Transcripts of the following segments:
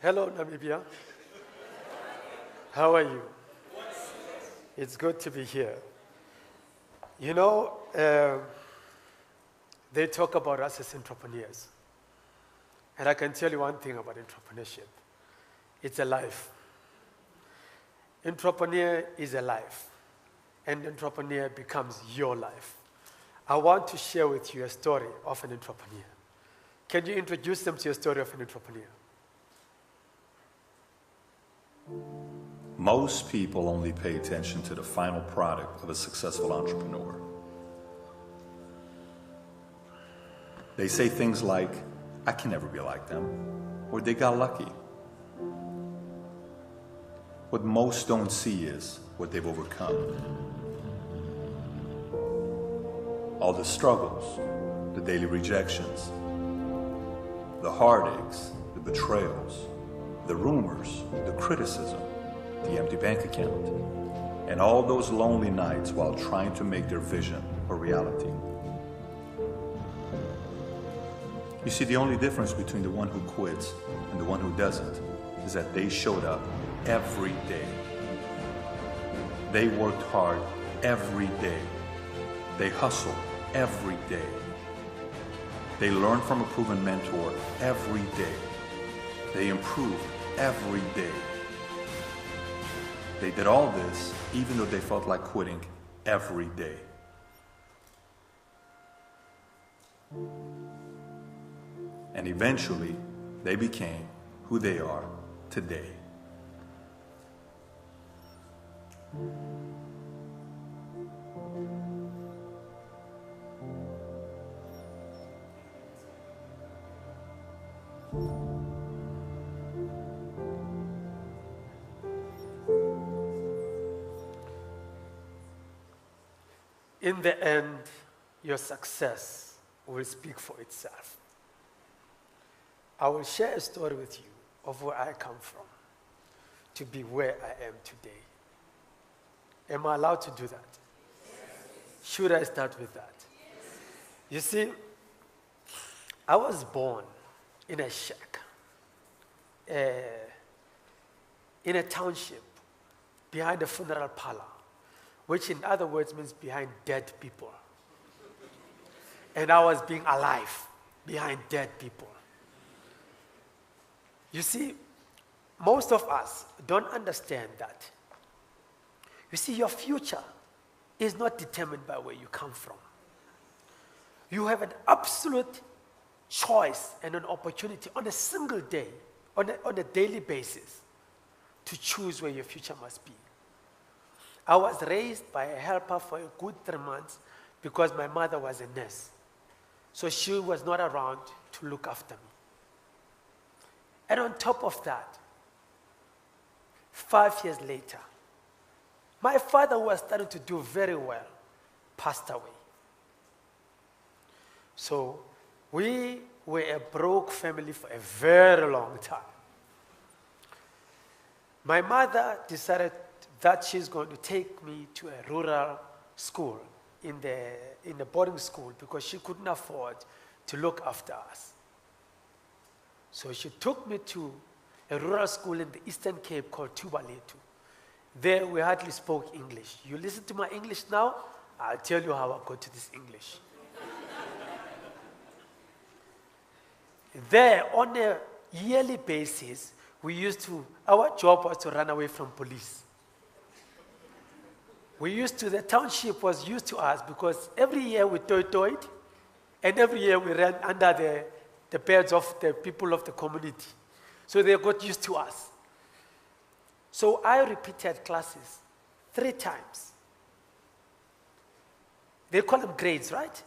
Hello, Namibia. How are you? It's good to be here. You know, they talk about us as entrepreneurs. And I can tell you one thing about entrepreneurship. It's a life. Entrepreneur is a life. And entrepreneur becomes your life. I want to share with you a story of an entrepreneur. Can you introduce them to your story of an entrepreneur? Most people only pay attention to the final product of a successful entrepreneur. They say things like, I can never be like them, or they got lucky. What most don't see is what they've overcome. All the struggles, the daily rejections, the heartaches, the betrayals, the rumors, the criticism, the empty bank account, and all those lonely nights while trying to make their vision a reality. You see, the only difference between the one who quits and the one who doesn't is that they showed up every day. They worked hard every day. They hustled every day. They learned from a proven mentor every day. They improved every day. They did all this even though they felt like quitting every day. And eventually, they became who they are today. In the end, your success will speak for itself. I will share a story with you of where I come from to be where I am today. Am I allowed to do that? Yes. Should I start with that? Yes. You see, I was born in a shack, in a township, behind a funeral parlor, which in other words means behind dead people. And I was being alive behind dead people. You see, most of us don't understand that. You see, your future is not determined by where you come from. You have an absolute choice and an opportunity on a single day, on a daily basis, to choose where your future must be. I was raised by a helper for a good 3 months because my mother was a nurse. So she was not around to look after me. And on top of that, 5 years later, my father, who was starting to do very well, passed away. So we were a broke family for a very long time. My mother decided that she's going to take me to a rural school in the boarding school because she couldn't afford to look after us. So she took me to a rural school in the Eastern Cape called Tubaletu. There we hardly spoke English. You listen to my English now, I'll tell you how I got to this English. There, on a yearly basis, our job was to run away from police. The township was used to us because every year we toyed, and every year we ran under the beds of the people of the community. So they got used to us. So I repeated classes 3 times. They call them grades, right?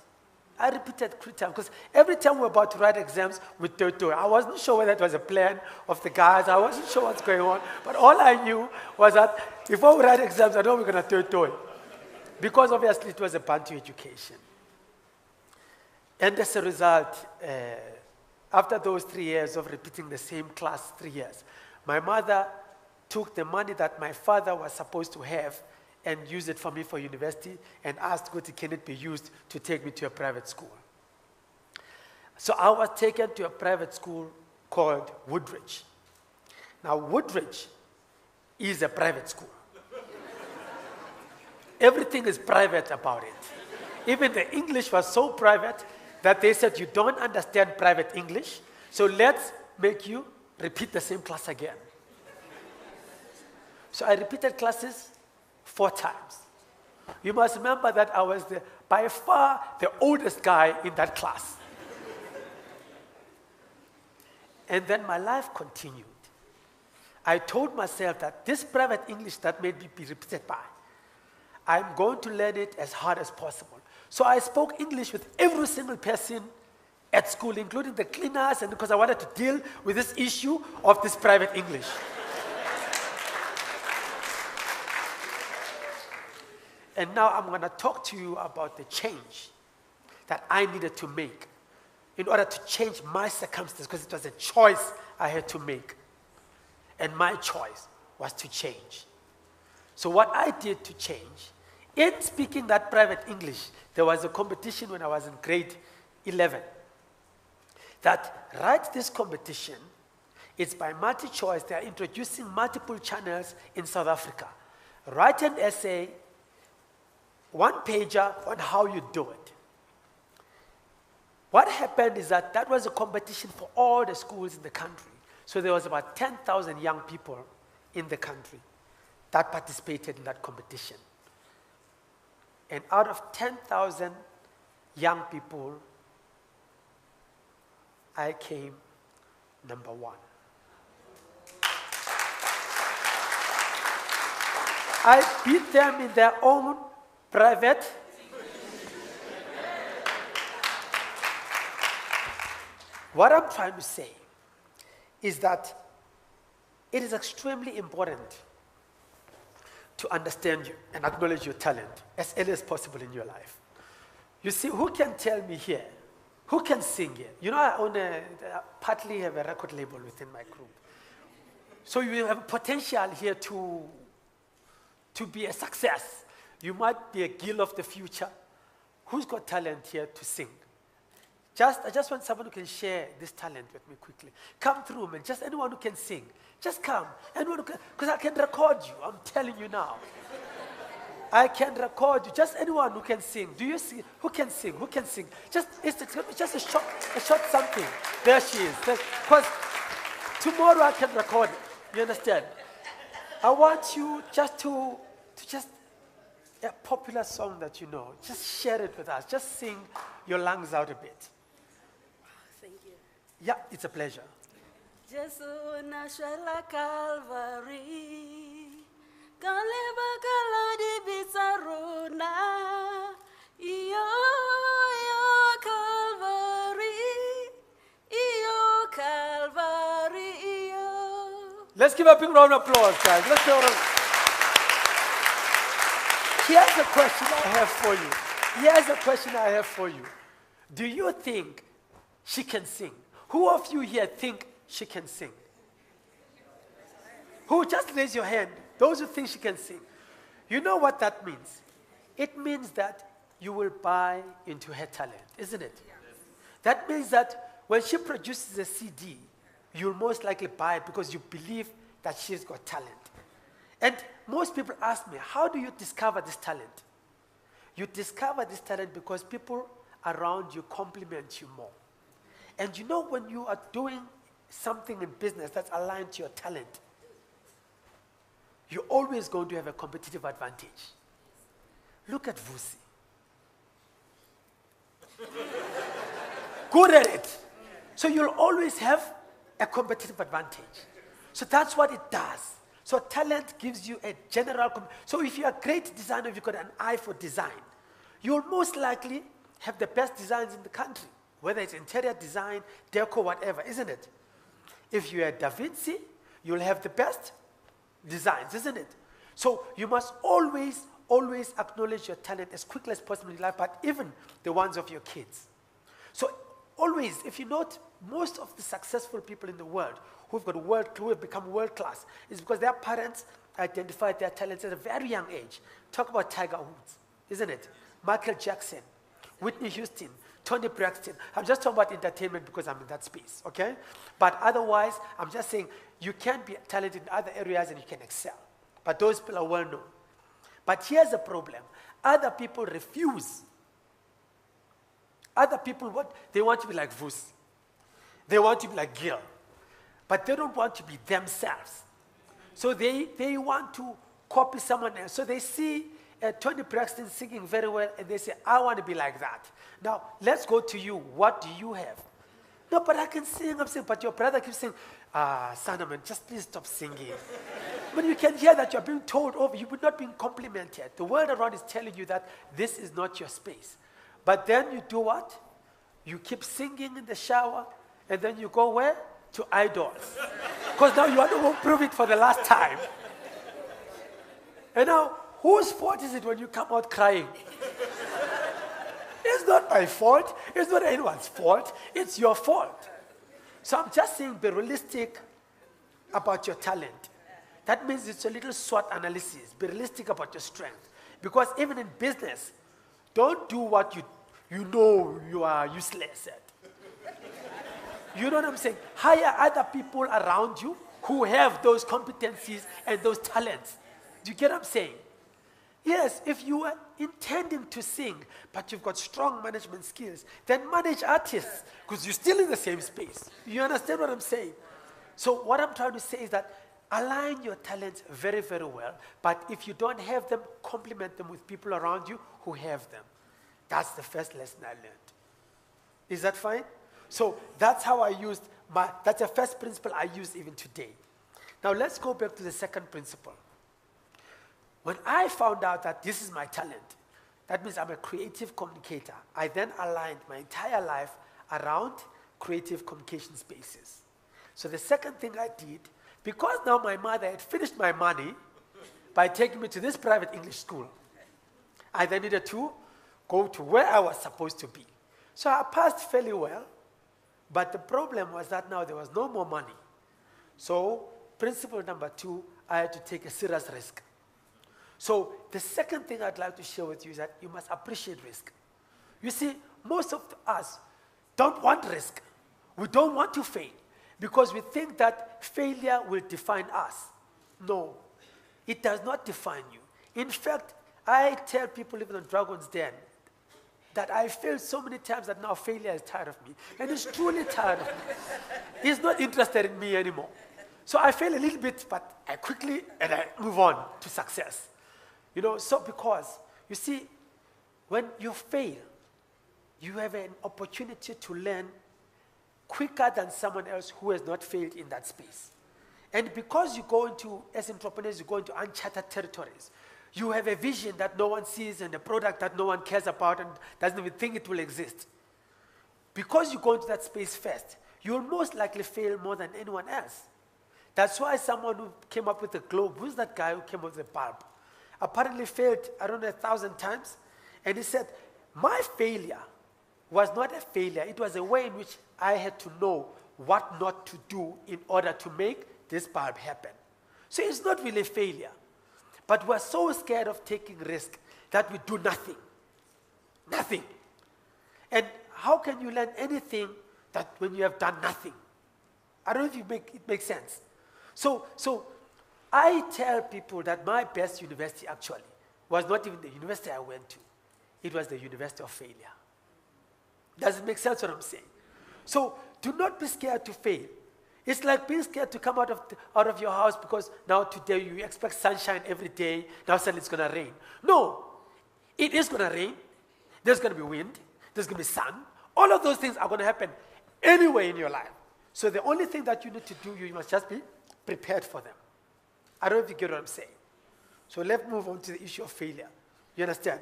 I repeated 3 times because every time we were about to write exams, we toy. I wasn't sure whether it was a plan of the guys. I wasn't sure what's going on. But all I knew was that before we write exams, I know we're going to toy. Because obviously it was a Bantu education. And as a result, after those 3 years of repeating the same class 3 years, my mother took the money that my father was supposed to have and used it for me for university and asked, can it be used to take me to a private school? So I was taken to a private school called Woodridge. Now, Woodridge is a private school. Everything is private about it. Even the English was so private that they said, you don't understand private English, so let's make you repeat the same class again. So I repeated classes 4 times. You must remember that I was by far the oldest guy in that class. And then my life continued. I told myself that this private English that may be repeated by, I'm going to learn it as hard as possible. So I spoke English with every single person at school, including the cleaners, and because I wanted to deal with this issue of this private English. And now I'm going to talk to you about the change that I needed to make in order to change my circumstances, because it was a choice I had to make. And my choice was to change. So what I did to change, in speaking that private English, there was a competition when I was in grade 11. That write this competition, it's by multi-choice. They are introducing multiple channels in South Africa. Write an essay, 1-pager on how you do it. What happened is that was a competition for all the schools in the country. So there was about 10,000 young people in the country that participated in that competition. And out of 10,000 young people, I came number 1. I beat them in their own private. What I'm trying to say is that it is extremely important to understand you and acknowledge your talent as early as possible in your life. You see, who can tell me here? Who can sing here? You know, I partly have a record label within my group. So you have potential here to be a success. You might be a girl of the future. Who's got talent here to sing? I just want someone who can share this talent with me quickly. Come through, man. Just anyone who can sing. Just come. Anyone who can, because I can record you. I'm telling you now. I can record you. Just anyone who can sing. Do you see? Who can sing? Who can sing? It's just a short something. There she is. Because tomorrow I can record it. You understand? I want you just to a popular song that you know. Just share it with us. Just sing your lungs out a bit. Thank you. Yeah, it's a pleasure. Jesu nashwela Calvary, kaleba kaladi bizaruna, iyo Calvary, iyo Calvary, iyo. Let's give a big round of applause, guys. Let's give a round. Here's a question I have for you. Here's a question I have for you. Do you think she can sing? Who of you here think she can sing? Who? Just raise your hand. Those who think she can sing. You know what that means? It means that you will buy into her talent, isn't it? Yes. That means that when she produces a CD, you'll most likely buy it because you believe that she's got talent. And most people ask me, how do you discover this talent? You discover this talent because people around you compliment you more. And you know, when you are doing something in business that's aligned to your talent, you're always going to have a competitive advantage. Look at Vusi. Good at it. So you'll always have a competitive advantage. So that's what it does. So talent gives you a general. So if you're a great designer, if you've got an eye for design, you'll most likely have the best designs in the country, whether it's interior design, deco, whatever, isn't it? If you're a Da Vinci, you'll have the best designs, isn't it? So you must always acknowledge your talent as quickly as possible in life, but even the ones of your kids. So always, if you note, most of the successful people in the world who have become world class is because their parents identified their talents at a very young age. Talk about Tiger Woods, isn't it? Michael Jackson, Whitney Houston, Tony Braxton. I'm just talking about entertainment because I'm in that space, okay? But otherwise, I'm just saying you can be talented in other areas and you can excel. But those people are well known. But here's the problem. Other people refuse. Other people, they want to be like Vus. They want to be like Gil. But they don't want to be themselves. So they want to copy someone else. So they see Tony Braxton singing very well, and they say, I want to be like that. Now, let's go to you. What do you have? No, but I can sing. I'm saying, but your brother keeps saying, Sanaman, just please stop singing. When you can hear that you're being told over, you're not being complimented. The world around is telling you that this is not your space. But then you do what? You keep singing in the shower, and then you go where? To idols. Because now you want to prove it for the last time. And now, whose fault is it when you come out crying? It's not my fault. It's not anyone's fault. It's your fault. So I'm just saying be realistic about your talent. That means it's a little SWOT analysis. Be realistic about your strength. Because even in business, don't do what you know you are useless at. You know what I'm saying? Hire other people around you who have those competencies and those talents. Do you get what I'm saying? Yes, if you are intending to sing, but you've got strong management skills, then manage artists, because you're still in the same space. You understand what I'm saying? So what I'm trying to say is that align your talents very, very well, but if you don't have them, complement them with people around you who have them. That's the first lesson I learned. Is that fine? So that's how I used that's the first principle I use even today. Now let's go back to the second principle. When I found out that this is my talent, that means I'm a creative communicator, I then aligned my entire life around creative communication spaces. So the second thing I did, because now my mother had finished my money by taking me to this private English school, I then needed to go to where I was supposed to be. So I passed fairly well, but the problem was that now there was no more money. So principle number 2, I had to take a serious risk. So the second thing I'd like to share with you is that you must appreciate risk. You see, most of us don't want risk. We don't want to fail because we think that failure will define us. No, it does not define you. In fact, I tell people even on Dragon's Den that I failed so many times that now failure is tired of me. And it's truly tired of me. He's not interested in me anymore. So I fail a little bit, but I quickly, and I move on to success. You know, so because, you see, when you fail, you have an opportunity to learn quicker than someone else who has not failed in that space. And because you go into, as entrepreneurs, you go into uncharted territories. You have a vision that no one sees and a product that no one cares about and doesn't even think it will exist. Because you go into that space first, you'll most likely fail more than anyone else. That's why someone who came up with the globe, who's that guy who came up with the bulb? Apparently failed, I don't know, 1,000 times. And he said, my failure was not a failure. It was a way in which I had to know what not to do in order to make this bulb happen. So it's not really a failure. But we're so scared of taking risk that we do nothing. Nothing. And how can you learn anything that when you have done nothing? I don't know if it makes sense. So I tell people that my best university actually was not even the university I went to. It was the university of failure. Does it make sense what I'm saying? So do not be scared to fail. It's like being scared to come out of your house because now today you expect sunshine every day. Now suddenly it's going to rain. No, it is going to rain. There's going to be wind. There's going to be sun. All of those things are going to happen anyway in your life. So the only thing that you need to do, you must just be prepared for them. I don't know if you get what I'm saying. So let's move on to the issue of failure. You understand?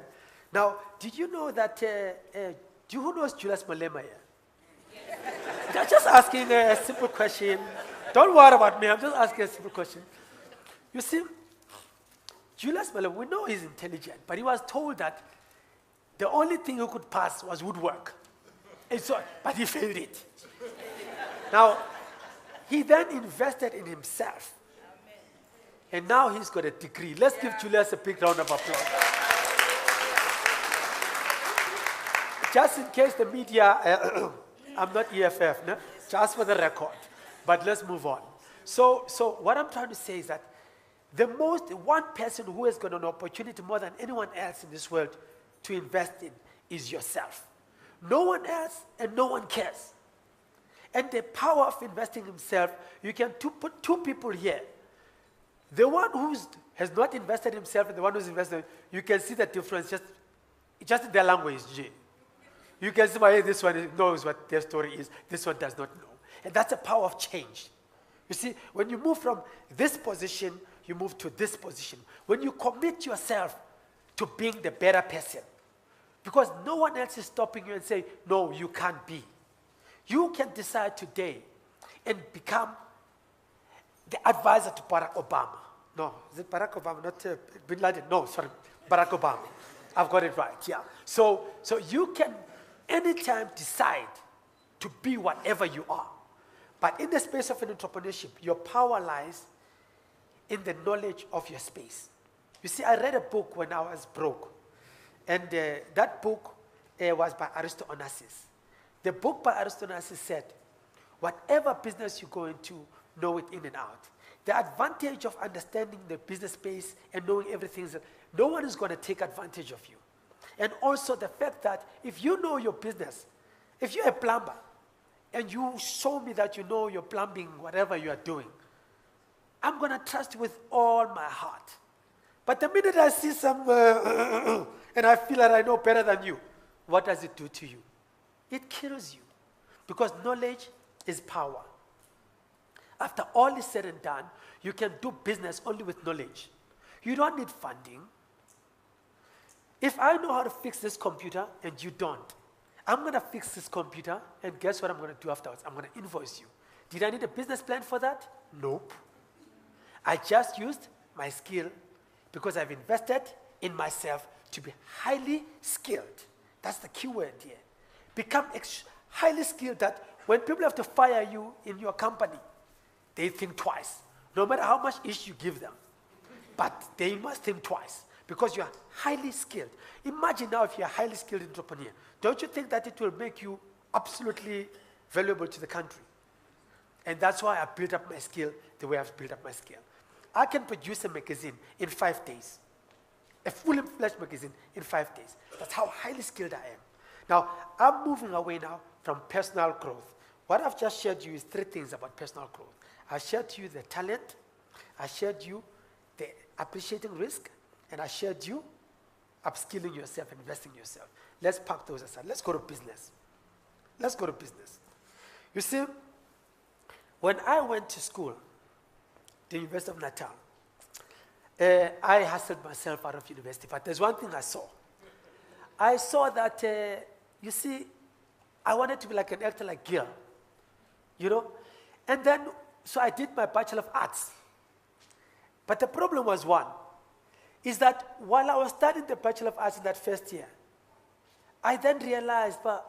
Now, did you know that, who knows Julius Malema here? I'm just asking a simple question. Don't worry about me. I'm just asking a simple question. You see, Julius Malema, we know he's intelligent, but he was told that the only thing he could pass was woodwork. And so, but he failed it. Now, he then invested in himself. And now he's got a degree. Let's give Julius a big round of applause. just in case the media, I'm not EFF, no? Just for the record. But let's move on. So what I'm trying to say is that one person who has got an opportunity more than anyone else in this world to invest in is yourself. No one else and no one cares. And the power of investing himself, you can put two people here. The one who has not invested himself and the one who's invested, you can see the difference just in their language. You can see why this one knows what their story is, this one does not know. And that's the power of change. You see, when you move from this position, you move to this position. When you commit yourself to being the better person, because no one else is stopping you and saying, no, you can't be. You can decide today and become the advisor to Barack Obama. No, is it Barack Obama, not Bin Laden? No, sorry, Barack Obama. I've got it right, yeah. So you can anytime decide to be whatever you are. But in the space of an entrepreneurship, your power lies in the knowledge of your space. You see, I read a book when I was broke. And that book was by Aristotle Onassis. The book by Aristotle Onassis said, whatever business you go into, know it in and out. The advantage of understanding the business space and knowing everything is that no one is going to take advantage of you. And also the fact that if you know your business, if you're a plumber, and you show me that you know your plumbing, whatever you are doing, I'm going to trust you with all my heart. But the minute I see some, and I feel that I know better than you, what does it do to you? It kills you. Because knowledge is power. After all is said and done, you can do business only with knowledge. You don't need funding. If I know how to fix this computer and you don't, I'm going to fix this computer, and guess what I'm going to do afterwards? I'm going to invoice you. Did I need a business plan for that? Nope. I just used my skill because I've invested in myself to be highly skilled. That's the key word here. Become highly skilled that when people have to fire you in your company, they think twice, no matter how much ish you give them. But they must think twice because you are highly skilled. Imagine now if you're a highly skilled entrepreneur. Don't you think that it will make you absolutely valuable to the country? And that's why I built up my skill the way I've built up my skill. I can produce a magazine in 5 days, a full-fledged magazine in 5 days. That's how highly skilled I am. Now, I'm moving away now from personal growth. What I've just shared you is 3 things about personal growth. I shared you the talent, I shared you the appreciating risk, and I shared you upskilling yourself and investing in yourself. Let's park those aside. Let's go to business. Let's go to business. You see, when I went to school, the University of Natal, I hustled myself out of university, but there's one thing I saw. I saw that, you see, I wanted to be like an actor like Gil, you know? And then, so I did my Bachelor of Arts. But the problem was one, is that while I was studying the Bachelor of Arts in that first year, I then realized, but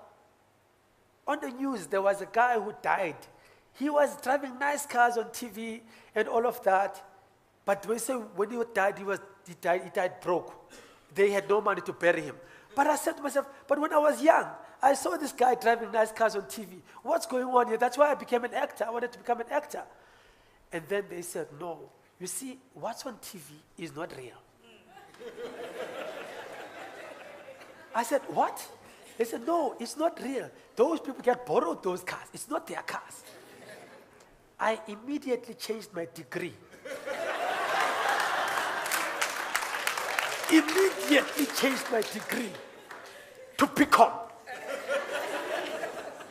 on the news, there was a guy who died. He was driving nice cars on TV and all of that. But when he died, he died broke. They had no money to bury him. But I said to myself, but when I was young, I saw this guy driving nice cars on TV. What's going on here? That's why I became an actor. I wanted to become an actor. And then they said, no. You see, what's on TV is not real. I said, what? They said, no, it's not real. Those people get borrowed those cars. It's not their cars. I immediately changed my degree. Immediately changed my degree to BCom.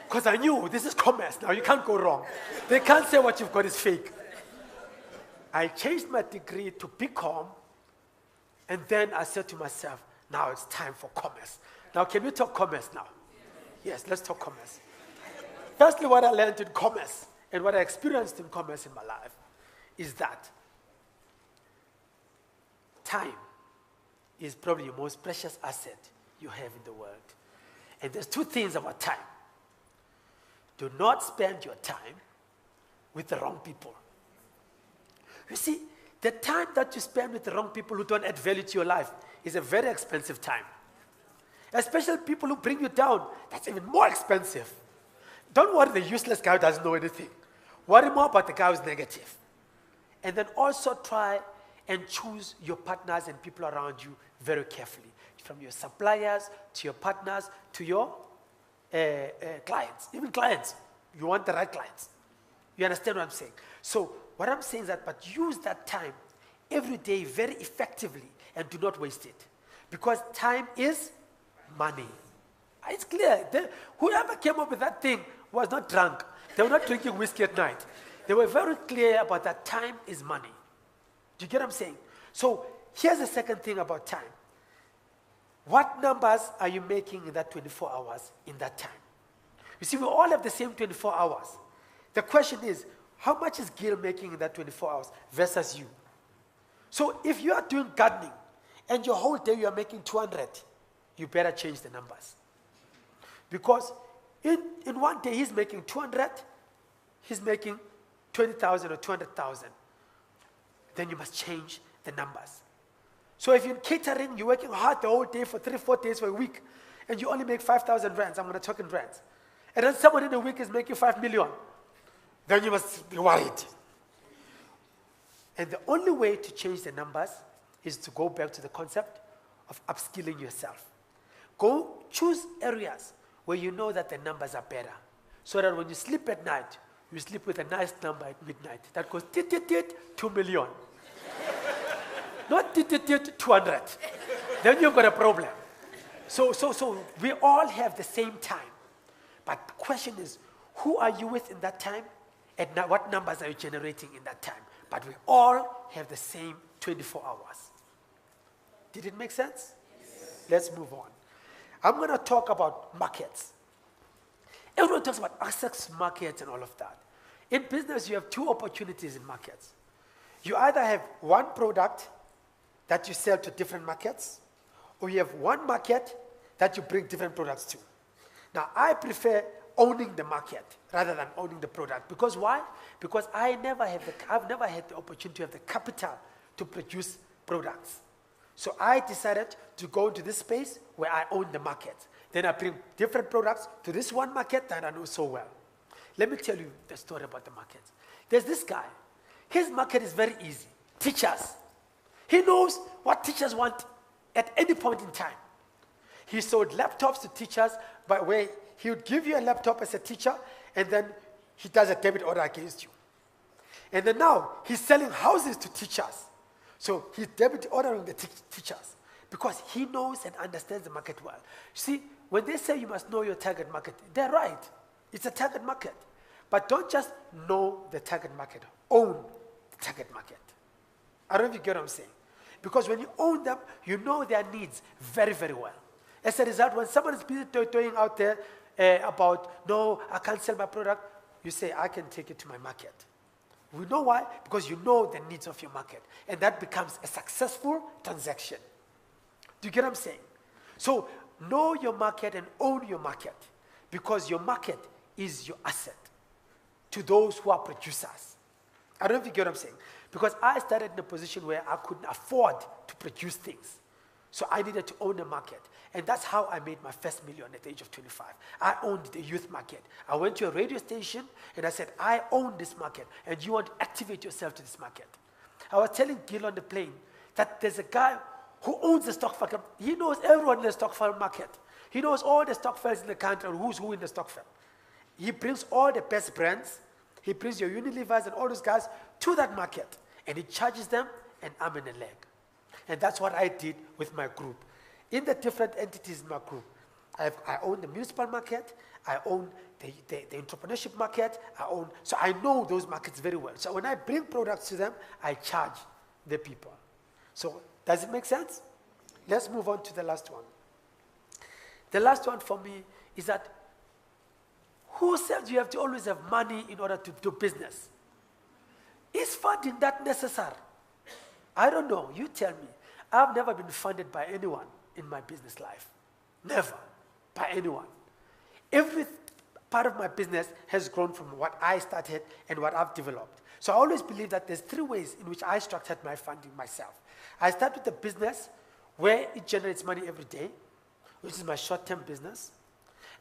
Because I knew this is commerce now. You can't go wrong. They can't say what you've got is fake. I changed my degree to BCom, and then I said to myself, now it's time for commerce. Now, can we talk commerce now? Yes, let's talk commerce. Firstly, what I learned in commerce and what I experienced in commerce in my life is that time is probably your most precious asset you have in the world. And there's 2 things about time. Do not spend your time with the wrong people. You see, the time that you spend with the wrong people who don't add value to your life is a very expensive time. Especially people who bring you down. That's even more expensive. Don't worry the useless guy who doesn't know anything. Worry more about the guy who's negative. And then also try and choose your partners and people around you very carefully. From your suppliers, to your partners, to your clients. Even clients. You want the right clients. You understand what I'm saying? So what I'm saying is that, but use that time every day very effectively and do not waste it. Because time is money. It's clear. Whoever came up with that thing was not drunk. They were not drinking whiskey at night. They were very clear about that time is money. Do you get what I'm saying? So here's the second thing about time. What numbers are you making in that 24 hours in that time? You see, we all have the same 24 hours. The question is, how much is Gil making in that 24 hours versus you? So if you are doing gardening and your whole day you are making 200, you better change the numbers. Because in one day he's making 200, he's making 20,000 or 200,000. Then you must change the numbers. So if you're in catering, you're working hard the whole day for 3-4 days for a week, and you only make 5,000 rands, I'm going to talk in rands. And then someone in a week is making 5 million. Then you must be worried. And the only way to change the numbers is to go back to the concept of upskilling yourself. Go choose areas where you know that the numbers are better. So that when you sleep at night, you sleep with a nice number at midnight. That goes 2 million. Not 200. Then you've got a problem. So we all have the same time. But the question is, who are you with in that time? And what numbers are you generating in that time? But we all have the same 24 hours. Did it make sense? Yes. Let's move on. I'm going to talk about markets. Everyone talks about access markets and all of that. In business, you have two opportunities in markets. You either have one product that you sell to different markets, or you have one market that you bring different products to. Now, I prefer owning the market rather than owning the product. Because why? Because I've never had the opportunity to have the capital to produce products. So I decided to go into this space where I own the market. Then I bring different products to this one market that I know so well. Let me tell you the story about the market. There's this guy. His market is very easy. Teachers. He knows what teachers want at any point in time. He sold laptops to teachers by way he would give you a laptop as a teacher, and then he does a debit order against you. And then now he's selling houses to teachers. So he's debit ordering the teachers because he knows and understands the market well. See, when they say you must know your target market, they're right. It's a target market. But don't just know the target market. Own the target market. I don't know if you get what I'm saying. Because when you own them, you know their needs very, very well. As a result, when someone is busy toying out there about, no, I can't sell my product, you say, I can take it to my market. We know why? Because you know the needs of your market. And that becomes a successful transaction. Do you get what I'm saying? So know your market and own your market. Because your market is your asset to those who are producers. I don't know if you get what I'm saying. Because I started in a position where I couldn't afford to produce things. So I needed to own the market. And that's how I made my first million at the age of 25. I owned the youth market. I went to a radio station and I said, I own this market and you want to activate yourself to this market. I was telling Gil on the plane that there's a guy who owns the stock market. He knows everyone in the stock market. He knows all the stock firms in the country and who's who in the stock firm. He brings all the best brands. He brings your Unilevers and all those guys to that market. And he charges them and I'm in a leg. And that's what I did with my group. In the different entities in my group, I own the municipal market, I own the entrepreneurship market, so I know those markets very well. So when I bring products to them, I charge the people. So does it make sense? Let's move on to the last one. The last one for me is that who said you have to always have money in order to do business? Is funding that necessary? I don't know. You tell me. I've never been funded by anyone in my business life. Never. By anyone. Every part of my business has grown from what I started and what I've developed. So I always believe that there's 3 ways in which I structured my funding myself. I start with the business where it generates money every day. which is my short-term business.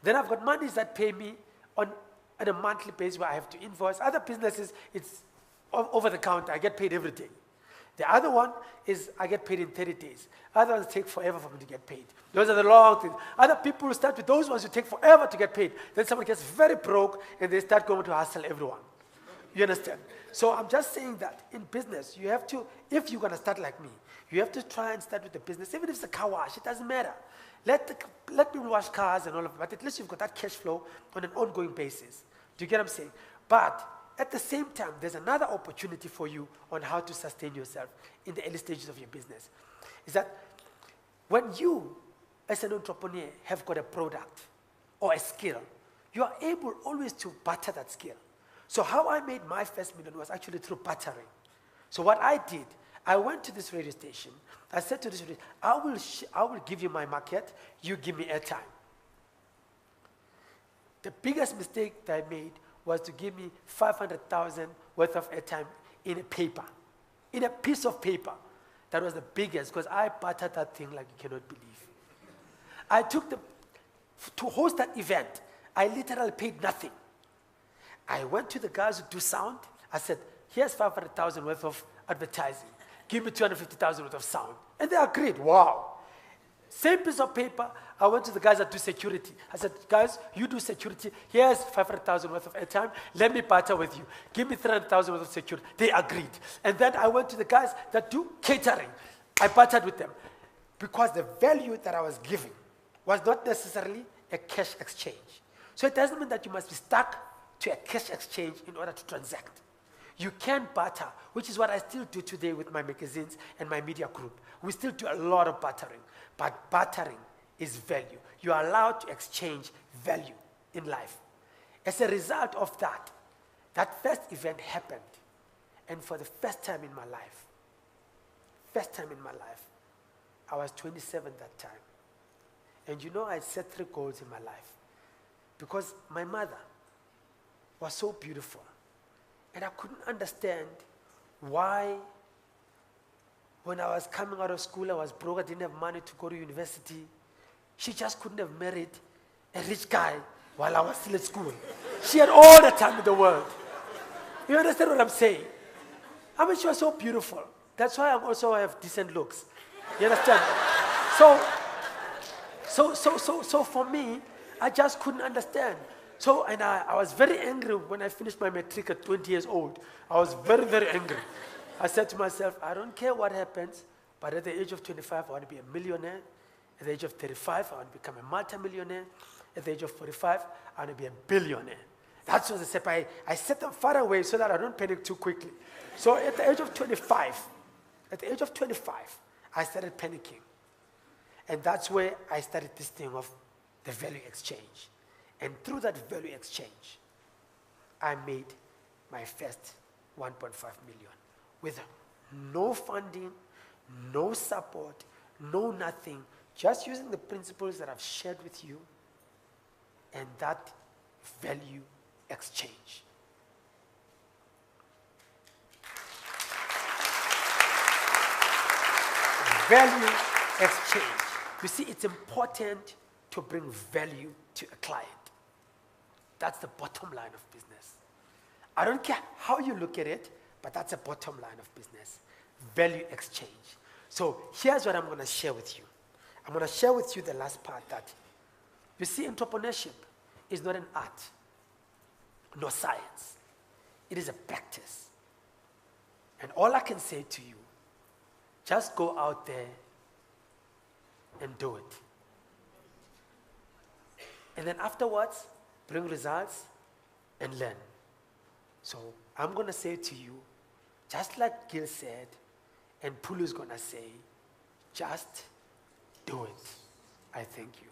Then I've got monies that pay me on a monthly basis where I have to invoice. Other businesses, it's over the counter. I get paid every day. The other one is I get paid in 30 days. Other ones take forever for me to get paid. Those are the long things. Other people who start with those ones who take forever to get paid. Then someone gets very broke and they start going to hustle everyone. You understand? So I'm just saying that in business, you have to, if you're going to start like me, you have to try and start with the business. Even if it's a car wash, it doesn't matter. Let people wash cars and all of that, but at least you've got that cash flow on an ongoing basis. Do you get what I'm saying? But at the same time, there's another opportunity for you on how to sustain yourself in the early stages of your business. Is that when you, as an entrepreneur, have got a product or a skill, you are able always to barter that skill. So how I made my first million was actually through bartering. So what I did, I went to this radio station. I said to this radio station, I will give you my market, you give me airtime. The biggest mistake that I made was to give me 500,000 worth of airtime in a paper, in a piece of paper. That was the biggest, because I bartered that thing like you cannot believe. I took to host that event, I literally paid nothing. I went to the guys who do sound. I said, here's 500,000 worth of advertising. Give me 250,000 worth of sound. And they agreed. Wow. Same piece of paper. I went to the guys that do security. I said, guys, you do security. Here's 500,000 worth of airtime. Let me barter with you. Give me 300,000 worth of security. They agreed. And then I went to the guys that do catering. I bartered with them. Because the value that I was giving was not necessarily a cash exchange. So it doesn't mean that you must be stuck to a cash exchange in order to transact. You can barter, which is what I still do today with my magazines and my media group. We still do a lot of bartering, but bartering is value. You are allowed to exchange value in life. As a result of that, that first event happened, and for the first time in my life, I was 27 that time. And you know, I set 3 goals in my life, because my mother was so beautiful. And I couldn't understand why, when I was coming out of school, I was broke, I didn't have money to go to university. She just couldn't have married a rich guy while I was still at school. She had all the time in the world. You understand what I'm saying? I mean, she was so beautiful. That's why I have decent looks. You understand? So for me, I just couldn't understand. So, and I was very angry when I finished my matric at 20 years old. I was very, very angry. I said to myself, I don't care what happens, but at the age of 25, I want to be a millionaire. At the age of 35, I want to become a multi-millionaire. At the age of 45, I want to be a billionaire. That's what I said. I set them far away so that I don't panic too quickly. So at the age of 25, I started panicking. And that's where I started this thing of the value exchange. And through that value exchange, I made my first 1.5 million with no funding, no support, no nothing, just using the principles that I've shared with you and that value exchange. Value exchange. You see, it's important to bring value to a client. That's the bottom line of business. I don't care how you look at it, but that's the bottom line of business. Value exchange. So here's what I'm going to share with you. I'm going to share with you the last part, that you see, entrepreneurship is not an art, nor science. It is a practice. And all I can say to you, just go out there and do it. And then afterwards, bring results and learn. So I'm going to say to you, just like Gil said, and Pulu's going to say, just do it. I thank you.